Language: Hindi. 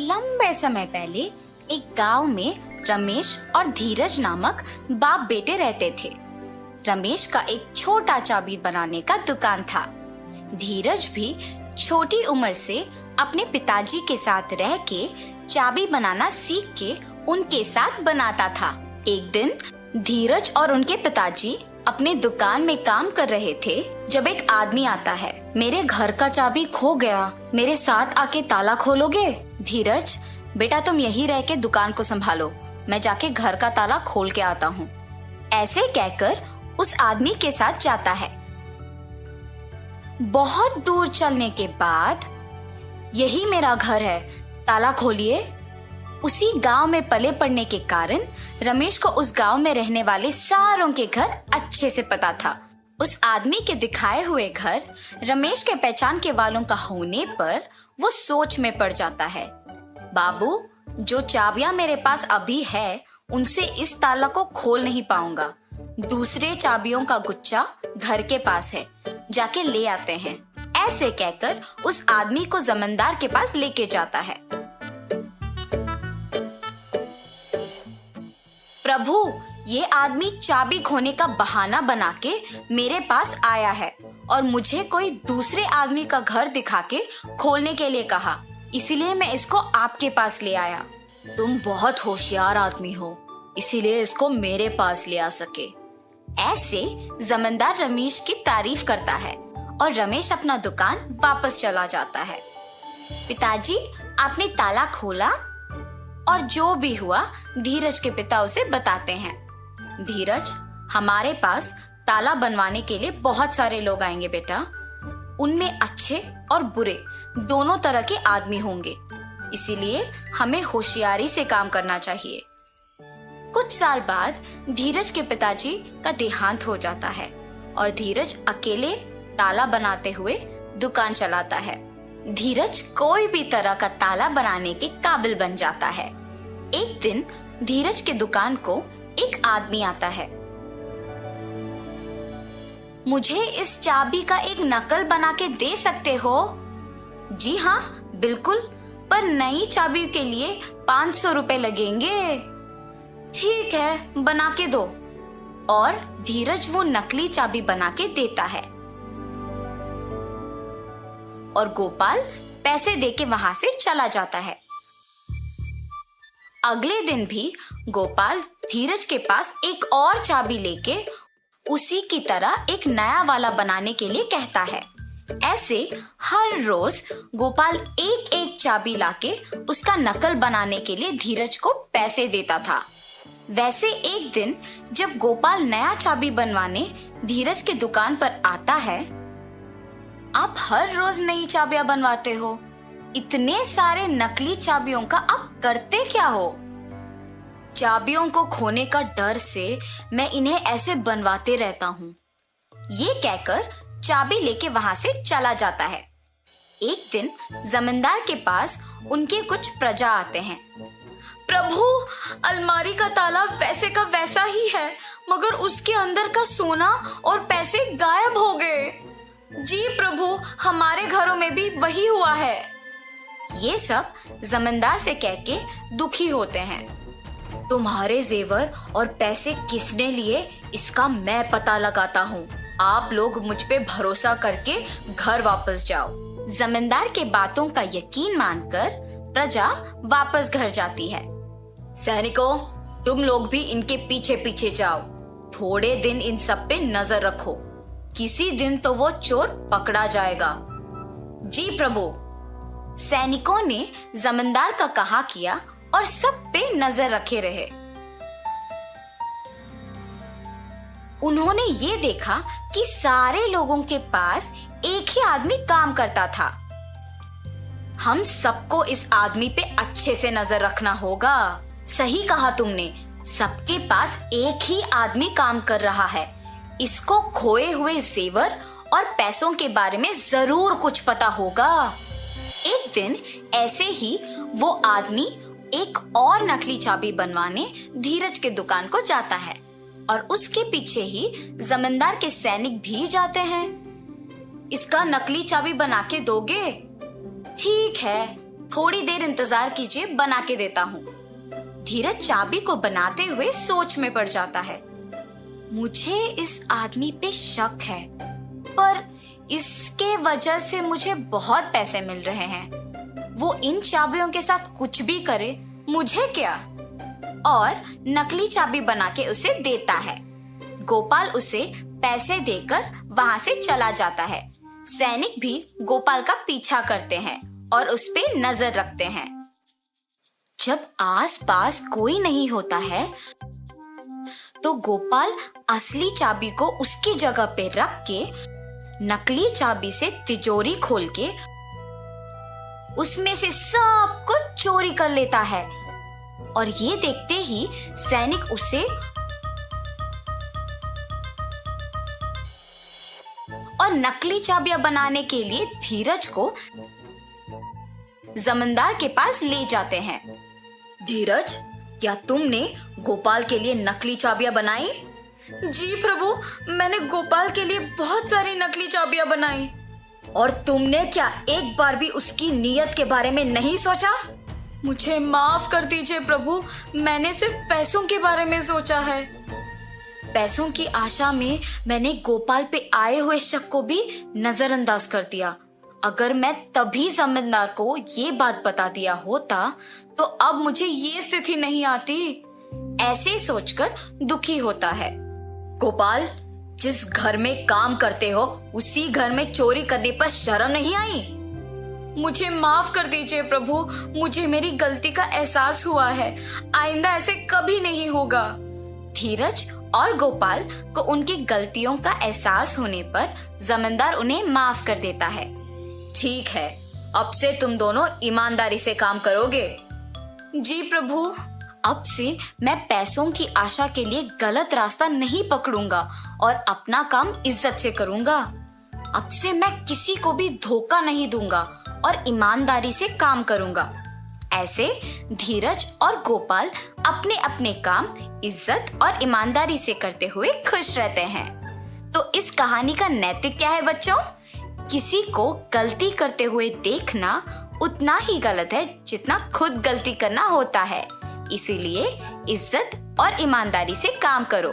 लंबे समय पहले एक गांव में रमेश और धीरज नामक बाप बेटे रहते थे। रमेश का एक छोटा चाबी बनाने का दुकान था। धीरज भी छोटी उम्र से अपने पिताजी के साथ रह के चाबी बनाना सीख के उनके साथ बनाता था। एक दिन धीरज और उनके पिताजी अपने दुकान में काम कर रहे थे जब एक आदमी आता है। मेरे घर का चाबी खो गया, मेरे साथ आके ताला खोलोगे? धीरज, बेटा तुम यही रह के दुकान को संभालो, मैं जाके घर का ताला खोल के आता हूँ। ऐसे कहकर उस आदमी के साथ जाता है। बहुत दूर चलने के बाद, यही मेरा घर है, ताला खोलिए। उसी गांव में पले पड़ने के कारण रमेश को उस गांव में रहने वाले सारों के घर अच्छे से पता था। उस आदमी के दिखाए हुए घर रमेश के पहचान के वालों का होने पर वो सोच में पड़ जाता है। बाबू, जो चाबियां मेरे पास अभी है उनसे इस ताला को खोल नहीं पाऊंगा। दूसरे चाबियों का गुच्छा घर के पास है, जाके ले आते हैं। ऐसे कहकर उस आदमी को जमींदार के पास लेके जाता है। प्रभु, ये आदमी चाबी खोने का बहाना बना के मेरे पास आया है और मुझे कोई दूसरे आदमी का घर दिखा के खोलने के लिए कहा, इसीलिए मैं इसको आपके पास ले आया। तुम बहुत होशियार आदमी हो, इसीलिए इसको मेरे पास ले आ सके। ऐसे जमींदार रमेश की तारीफ करता है और रमेश अपना दुकान वापस चला जाता है। पिताजी, आपने ताला खोला? और जो भी हुआ धीरज के पिता उसे बताते हैं। धीरज, हमारे पास ताला बनवाने के लिए बहुत सारे लोग आएंगे बेटा। उनमें अच्छे और बुरे दोनों तरह के आदमी होंगे, इसीलिए हमें होशियारी से काम करना चाहिए। कुछ साल बाद धीरज के पिताजी का देहांत हो जाता है और धीरज अकेले ताला बनाते हुए दुकान चलाता है। धीरज कोई भी तरह का ताला बनाने के काबिल बन जाता है। एक दिन धीरज के दुकान को एक आदमी आता है। मुझे इस चाबी का एक नकल बना के दे सकते हो? जी हाँ, बिल्कुल, पर नई चाबी के लिए 500 रुपए लगेंगे। ठीक है, बना के दो। और धीरज वो नकली चाबी बना के देता है और गोपाल पैसे देके वहां से चला जाता है। अगले दिन भी गोपाल धीरज के पास एक और चाबी लेके उसी की तरह एक नया वाला बनाने के लिए कहता है। ऐसे हर रोज गोपाल एक एक चाबी लाके उसका नकल बनाने के लिए धीरज को पैसे देता था। वैसे एक दिन जब गोपाल नया चाबी बनवाने धीरज के दुकान पर आता है, आप हर रोज नई चाबियां बनवाते हो, इतने सारे नकली चाबियों का आप करते क्या हो? चाबियों को खोने का डर से मैं इन्हें ऐसे बनवाते रहता हूँ। ये कहकर चाबी लेके वहां से चला जाता है। एक दिन जमींदार के पास उनके कुछ प्रजा आते हैं। प्रभु, अलमारी का ताला वैसे का वैसा ही है, मगर उसके अंदर का सोना और पैसे गायब हो गए। जी प्रभु, हमारे घरों में भी वही हुआ है। ये सब जमींदार से कह के दुखी होते हैं। तुम्हारे जेवर और पैसे किसने लिए, इसका मैं पता लगाता हूँ। आप लोग मुझ पे भरोसा करके घर वापस जाओ। जमींदार के बातों का यकीन मानकर प्रजा वापस घर जाती है। सैनिकों, तुम लोग भी इनके पीछे पीछे जाओ। थोड़े दिन इन सब पे नजर रखो, किसी दिन तो वो चोर पकड़ा जाएगा। जी प्रभु। सैनिकों ने जमींदार का कहा किया और सब पे नजर रखे रहे। उन्होंने ये देखा कि सारे लोगों के पास एक ही आदमी काम करता था। हम सबको इस आदमी पे अच्छे से नजर रखना होगा। सही कहा तुमने, सबके पास एक ही आदमी काम कर रहा है। इसको खोए हुए जेवर और पैसों के बारे में जरूर कुछ पता होगा। एक दिन ऐसे ही वो आदमी एक और नकली चाबी बनवाने धीरज के दुकान को जाता है और उसके पीछे ही जमींदार के सैनिक भी जाते हैं। इसका नकली चाबी बना के दोगे? ठीक है, थोड़ी देर इंतजार कीजिए, बना के देता हूँ। धीरज चाबी को बनाते हुए सोच में पड़ जाता है। मुझे इस आदमी पे शक है, पर इसके वजह से मुझे बहुत पैसे मिल रहे हैं। वो इन चाबियों के साथ कुछ भी करे, मुझे क्या। और नकली चाबी बना के उसे देता है। गोपाल उसे पैसे देकर वहां से चला जाता है। सैनिक भी गोपाल का पीछा करते हैं और उस पे नजर रखते हैं। जब आसपास कोई नहीं होता है तो गोपाल असली चाबी को उसकी जगह पे रख के नकली चाबी से तिजोरी खोल के उसमें से सब कुछ चोरी कर लेता है। और ये देखते ही सैनिक उसे और नकली चाबियां बनाने के लिए धीरज को जमींदार के पास ले जाते हैं। धीरज, क्या तुमने गोपाल के लिए नकली चाबियां बनाई? जी प्रभु, मैंने गोपाल के लिए बहुत सारी नकली चाबियां बनाई। और तुमने क्या एक बार भी उसकी नीयत के बारे में नहीं सोचा? मुझे माफ कर दीजिए प्रभु, मैंने सिर्फ पैसों के बारे में सोचा है। पैसों की आशा में मैंने गोपाल पे आए हुए शक को भी नजरअंदाज कर दिया। अगर मैं तभी जमींदार को ये बात बता दिया होता तो अब मुझे ये स्थिति नहीं आती। ऐसे सोचकर दुखी होता है। गोपाल, जिस घर में काम करते हो उसी घर में चोरी करने पर शर्म नहीं आई? मुझे माफ कर दीजिए प्रभु, मुझे मेरी गलती का एहसास हुआ है। आइंदा ऐसे कभी नहीं होगा। धीरज और गोपाल को उनकी गलतियों का एहसास होने पर जमींदार उन्हें माफ कर देता है। ठीक है, अब से तुम दोनों ईमानदारी से काम करोगे। जी प्रभु, अब से मैं पैसों की आशा के लिए गलत रास्ता नहीं पकड़ूंगा और अपना काम इज्जत से करूंगा। अब से मैं किसी को भी धोखा नहीं दूंगा और ईमानदारी से काम करूंगा। ऐसे धीरज और गोपाल अपने अपने काम इज्जत और ईमानदारी से करते हुए खुश रहते हैं। तो इस कहानी का नैतिक क्या है बच्चों? किसी को गलती करते हुए देखना उतना ही गलत है जितना खुद गलती करना होता है। इसीलिए इज्जत और ईमानदारी से काम करो।